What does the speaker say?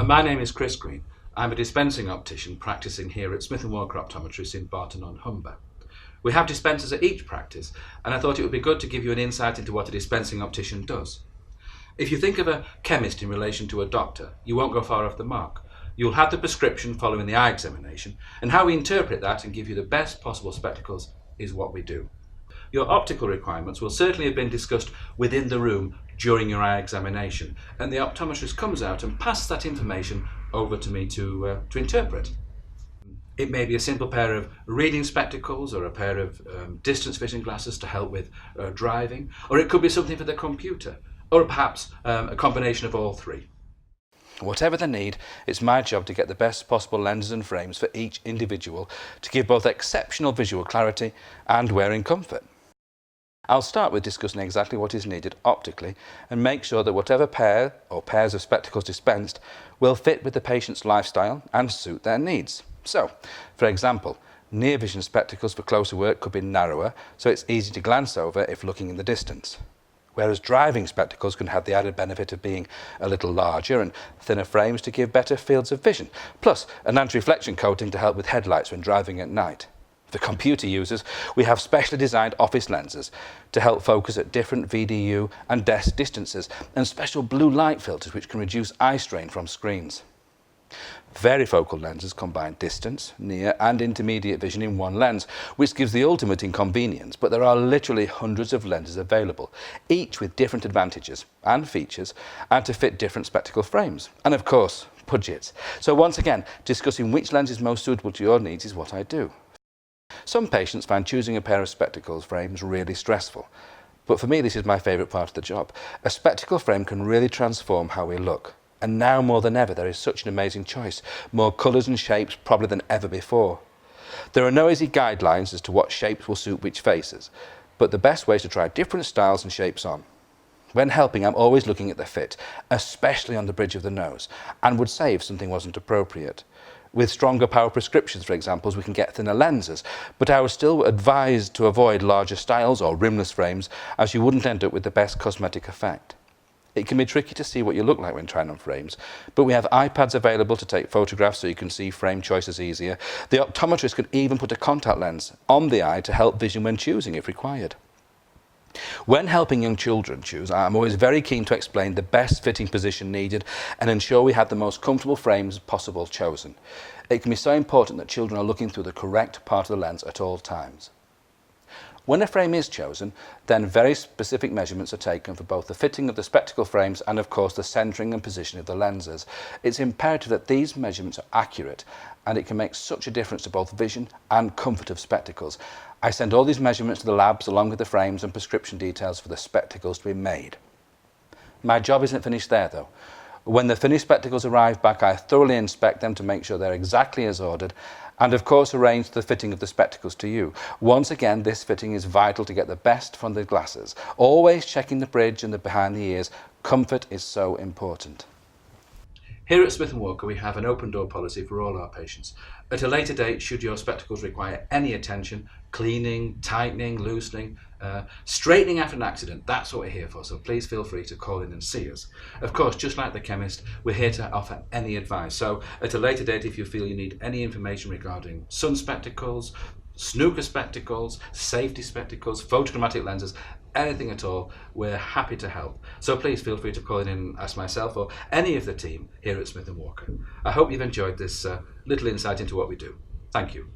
My name is Chris Green. I'm a dispensing optician practicing here at Smith & Walker Optometrists in Barton-on-Humber. We have dispensers at each practice, and I thought it would be good to give you an insight into what a dispensing optician does. If you think of a chemist in relation to a doctor, you won't go far off the mark. You'll have the prescription following the eye examination, and how we interpret that and give you the best possible spectacles is what we do. Your optical requirements will certainly have been discussed within the room during your eye examination, and the optometrist comes out and passes that information over to me to interpret. It may be a simple pair of reading spectacles or a pair of distance vision glasses to help with driving, or it could be something for the computer, or perhaps a combination of all three. Whatever the need, it's my job to get the best possible lenses and frames for each individual to give both exceptional visual clarity and wearing comfort. I'll start with discussing exactly what is needed optically and make sure that whatever pair or pairs of spectacles dispensed will fit with the patient's lifestyle and suit their needs. So, for example, near vision spectacles for closer work could be narrower, so it's easy to glance over if looking in the distance. Whereas driving spectacles can have the added benefit of being a little larger and thinner frames to give better fields of vision, plus an anti-reflection coating to help with headlights when driving at night. For computer users, we have specially designed office lenses to help focus at different VDU and desk distances, and special blue light filters which can reduce eye strain from screens. Varifocal lenses combine distance, near and intermediate vision in one lens, which gives the ultimate inconvenience, but there are literally hundreds of lenses available, each with different advantages and features, and to fit different spectacle frames, and of course, budgets. So once again, discussing which lens is most suitable to your needs is what I do. Some patients find choosing a pair of spectacles frames really stressful, but for me this is my favourite part of the job. A spectacle frame can really transform how we look. And now more than ever, there is such an amazing choice, more colours and shapes probably than ever before. There are no easy guidelines as to what shapes will suit which faces, but the best way is to try different styles and shapes on. When helping, I'm always looking at the fit, especially on the bridge of the nose, and would say if something wasn't appropriate. With stronger power prescriptions, for example, we can get thinner lenses, but I would still advise to avoid larger styles or rimless frames, as you wouldn't end up with the best cosmetic effect. It can be tricky to see what you look like when trying on frames, but we have iPads available to take photographs so you can see frame choices easier. The optometrist can even put a contact lens on the eye to help vision when choosing if required. When helping young children choose, I'm always very keen to explain the best fitting position needed and ensure we have the most comfortable frames possible chosen. It can be so important that children are looking through the correct part of the lens at all times. When a frame is chosen, then very specific measurements are taken for both the fitting of the spectacle frames and of course the centering and positioning of the lenses. It's imperative that these measurements are accurate, and it can make such a difference to both vision and comfort of spectacles. I send all these measurements to the labs along with the frames and prescription details for the spectacles to be made. My job isn't finished there though. When the finished spectacles arrive back, I thoroughly inspect them to make sure they're exactly as ordered, and of course arrange the fitting of the spectacles to you. Once again, this fitting is vital to get the best from the glasses. Always checking the bridge and the behind the ears. Comfort is so important. Here at Smith & Walker, we have an open door policy for all our patients. At a later date, should your spectacles require any attention, cleaning, tightening, loosening, straightening after an accident, that's what we're here for, so please feel free to call in and see us. Of course, just like the chemist, we're here to offer any advice. So at a later date, if you feel you need any information regarding sun spectacles, snooker spectacles, safety spectacles, photochromatic lenses, anything at all, we're happy to help. So please feel free to call in and ask myself or any of the team here at Smith & Walker. I hope you've enjoyed this little insight into what we do. Thank you.